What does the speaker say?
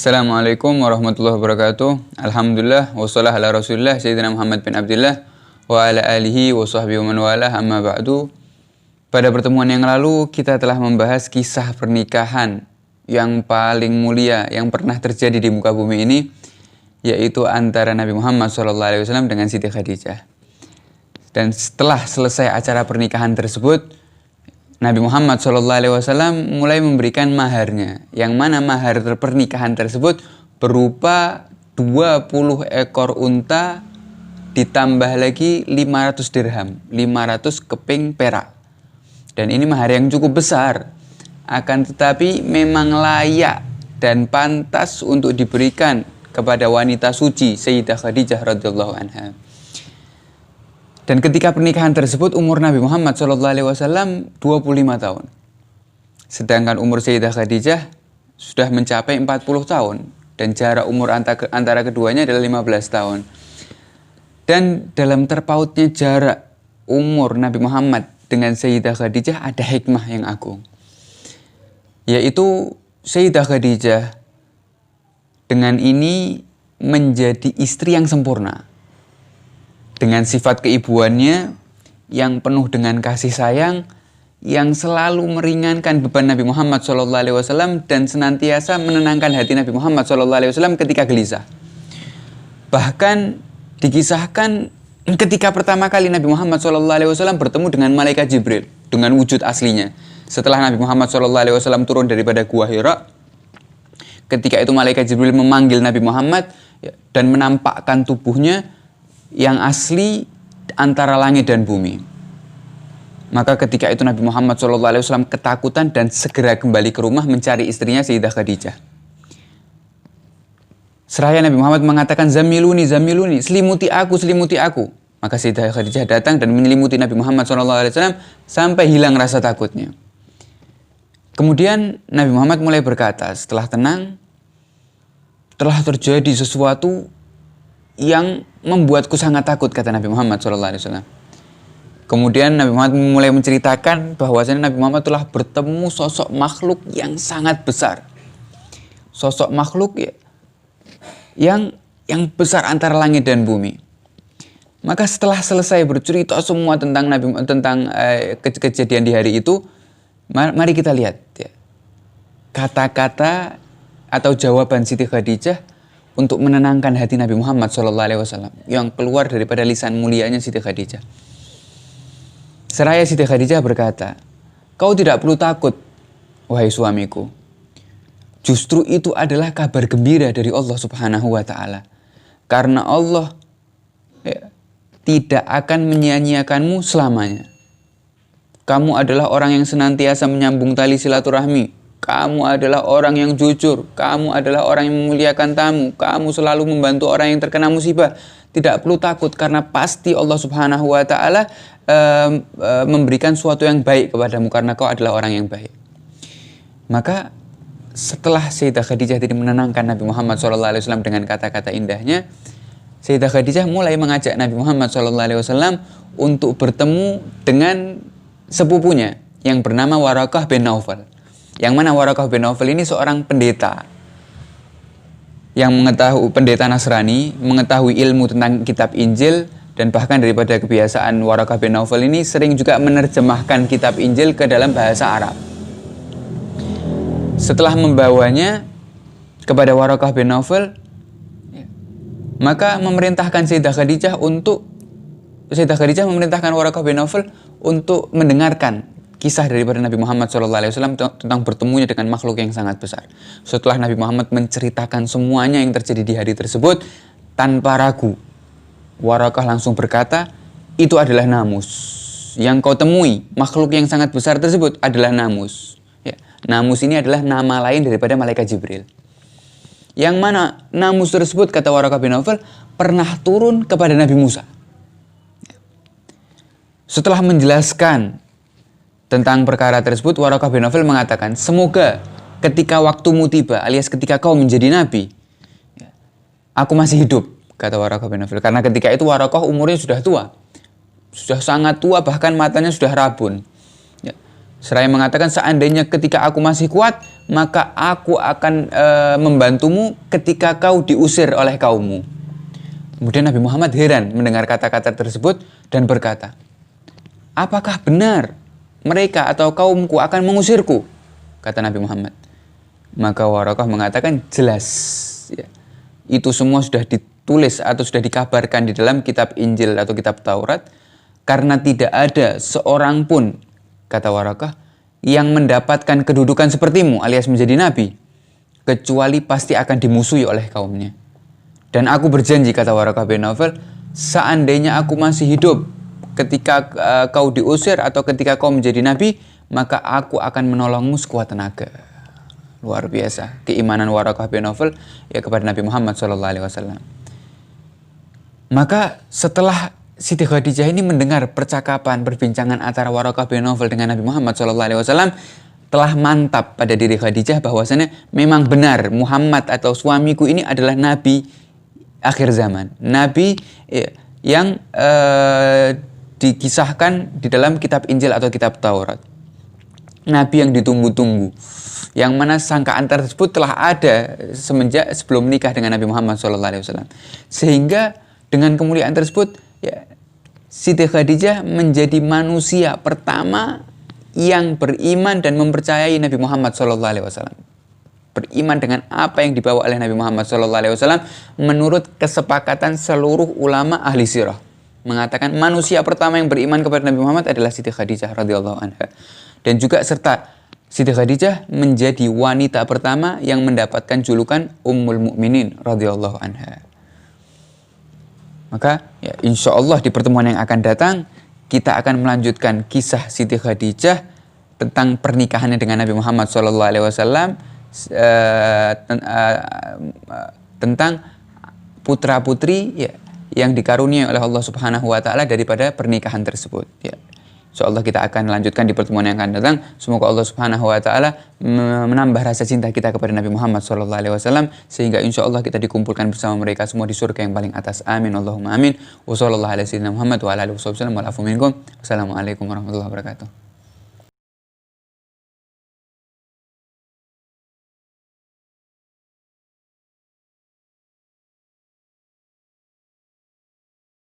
Assalamualaikum warahmatullahi wabarakatuh. Alhamdulillah wassalahu ala rasulillah Sayyidina Muhammad bin Abdullah wa ala alihi wa sahbihi wa man walah amma ba'du. Pada pertemuan yang lalu kita telah membahas kisah pernikahan yang paling mulia yang pernah terjadi di muka bumi ini, yaitu antara Nabi Muhammad SAW dengan Siti Khadijah. Dan setelah selesai acara pernikahan tersebut, Nabi Muhammad SAW mulai memberikan maharnya, yang mana mahar pernikahan tersebut berupa 20 ekor unta ditambah lagi 500 dirham, 500 keping perak. Dan ini mahar yang cukup besar, akan tetapi memang layak dan pantas untuk diberikan kepada wanita suci Sayyidah Khadijah radhiyallahu anha. Dan ketika pernikahan tersebut umur Nabi Muhammad SAW 25 tahun. Sedangkan umur Sayyidah Khadijah sudah mencapai 40 tahun. Dan jarak umur antara keduanya adalah 15 tahun. Dan dalam terpautnya jarak umur Nabi Muhammad dengan Sayyidah Khadijah ada hikmah yang agung. Yaitu Sayyidah Khadijah dengan ini menjadi istri yang sempurna. Dengan sifat keibuannya yang penuh dengan kasih sayang, yang selalu meringankan beban Nabi Muhammad SAW dan senantiasa menenangkan hati Nabi Muhammad SAW ketika gelisah. Bahkan dikisahkan ketika pertama kali Nabi Muhammad SAW bertemu dengan Malaikat Jibril dengan wujud aslinya. Setelah Nabi Muhammad SAW turun daripada Gua Hira, ketika itu Malaikat Jibril memanggil Nabi Muhammad dan menampakkan tubuhnya yang asli antara langit dan bumi. Maka ketika itu Nabi Muhammad SAW ketakutan dan segera kembali ke rumah mencari istrinya Sayyidah Khadijah. Seraya Nabi Muhammad mengatakan, "Zamiluni, zamiluni, selimuti aku, selimuti aku." Maka Sayyidah Khadijah datang dan menyelimuti Nabi Muhammad SAW sampai hilang rasa takutnya. Kemudian Nabi Muhammad mulai berkata, setelah tenang, telah terjadi sesuatu yang membuatku sangat takut, kata Nabi Muhammad SAW. Kemudian Nabi Muhammad mulai menceritakan bahwasanya Nabi Muhammad telah bertemu sosok makhluk yang sangat besar. Sosok makhluk yang besar antara langit dan bumi. Maka setelah selesai bercerita semua tentang kejadian di hari itu, mari kita lihat kata-kata atau jawaban Siti Khadijah untuk menenangkan hati Nabi Muhammad SAW yang keluar daripada lisan mulianya Siti Khadijah. Seraya Siti Khadijah berkata, "Kau tidak perlu takut, wahai suamiku. Justru itu adalah kabar gembira dari Allah Subhanahu wa Ta'ala. Karena Allah tidak akan menyia-nyiakanmu selamanya. Kamu adalah orang yang senantiasa menyambung tali silaturahmi. Kamu adalah orang yang jujur. Kamu adalah orang yang memuliakan tamu. Kamu selalu membantu orang yang terkena musibah. Tidak perlu takut karena pasti Allah Subhanahu wa Ta'ala memberikan sesuatu yang baik kepadamu karena kau adalah orang yang baik." Maka setelah Sayyidah Khadijah tadi menenangkan Nabi Muhammad SAW dengan kata-kata indahnya, Sayyidah Khadijah mulai mengajak Nabi Muhammad SAW untuk bertemu dengan sepupunya yang bernama Warakah bin Naufal. Yang mana Warakah bin Naufal ini seorang pendeta yang pendeta Nasrani, mengetahui ilmu tentang kitab Injil, dan bahkan daripada kebiasaan Warakah bin Naufal ini sering juga menerjemahkan kitab Injil ke dalam bahasa Arab. Setelah membawanya kepada Warakah bin Naufal, maka memerintahkan Sayyidah Khadijah memerintahkan Warakah bin Naufal untuk mendengarkan kisah daripada Nabi Muhammad SAW tentang bertemunya dengan makhluk yang sangat besar. Setelah Nabi Muhammad menceritakan semuanya yang terjadi di hari tersebut, tanpa ragu, Warakah langsung berkata, "Itu adalah Namus. Yang kau temui, makhluk yang sangat besar tersebut adalah Namus." Namus ini adalah nama lain daripada Malaikat Jibril. Yang mana Namus tersebut, kata Warakah bin Naufal, pernah turun kepada Nabi Musa. Setelah menjelaskan tentang perkara tersebut, Warakah bin Naufal mengatakan, "Semoga ketika waktumu tiba, alias ketika kau menjadi nabi, aku masih hidup," kata Warakah bin Naufal. Karena ketika itu Warakah umurnya sudah tua. Sudah sangat tua, bahkan matanya sudah rabun. Seraya mengatakan, seandainya ketika aku masih kuat, maka aku akan membantumu ketika kau diusir oleh kaummu. Kemudian Nabi Muhammad heran mendengar kata-kata tersebut dan berkata, apakah benar mereka atau kaumku akan mengusirku? Kata Nabi Muhammad. Maka Waraqah mengatakan, jelas. Ya. Itu semua sudah ditulis atau sudah dikabarkan di dalam kitab Injil atau kitab Taurat. Karena tidak ada seorang pun, kata Waraqah, yang mendapatkan kedudukan sepertimu alias menjadi nabi, kecuali pasti akan dimusuhi oleh kaumnya. Dan aku berjanji, kata Waraqah bin Naufal, seandainya aku masih hidup ketika kau diusir atau ketika kau menjadi nabi, maka aku akan menolongmu sekuat tenaga. Luar biasa keimanan Waraqah bin Naufal ya kepada Nabi Muhammad SAW. Maka setelah Siti Khadijah ini mendengar percakapan, perbincangan antara Waraqah bin Naufal dengan Nabi Muhammad SAW, telah mantap pada diri Khadijah bahwasanya memang benar Muhammad atau suamiku ini adalah nabi akhir zaman, nabi yang dikisahkan di dalam kitab Injil atau kitab Taurat, nabi yang ditunggu-tunggu, yang mana sangkaan tersebut telah ada semenjak sebelum menikah dengan Nabi Muhammad SAW. Sehingga dengan kemuliaan tersebut, ya, Siti Khadijah menjadi manusia pertama yang beriman dan mempercayai Nabi Muhammad SAW. Beriman dengan apa yang dibawa oleh Nabi Muhammad SAW menurut kesepakatan seluruh ulama ahli sirah. Mengatakan manusia pertama yang beriman kepada Nabi Muhammad adalah Siti Khadijah radhiyallahu anha. Dan juga serta Siti Khadijah menjadi wanita pertama yang mendapatkan julukan Ummul Mukminin radhiyallahu anha. Maka ya, insya Allah di pertemuan yang akan datang kita akan melanjutkan kisah Siti Khadijah tentang pernikahannya dengan Nabi Muhammad SAW, tentang putra-putri ya, yang dikaruniai oleh Allah Subhanahu wa taala daripada pernikahan tersebut. Ya. Insyaallah kita akan lanjutkan di pertemuan yang akan datang. Semoga Allah Subhanahu wa taala menambah rasa cinta kita kepada Nabi Muhammad SAW sehingga insyaallah kita dikumpulkan bersama mereka semua di surga yang paling atas. Amin Allahumma amin. Wassallallahu ala sayyidina Muhammad wa ala alihi wasallam. Wassalamualaikum warahmatullahi wabarakatuh.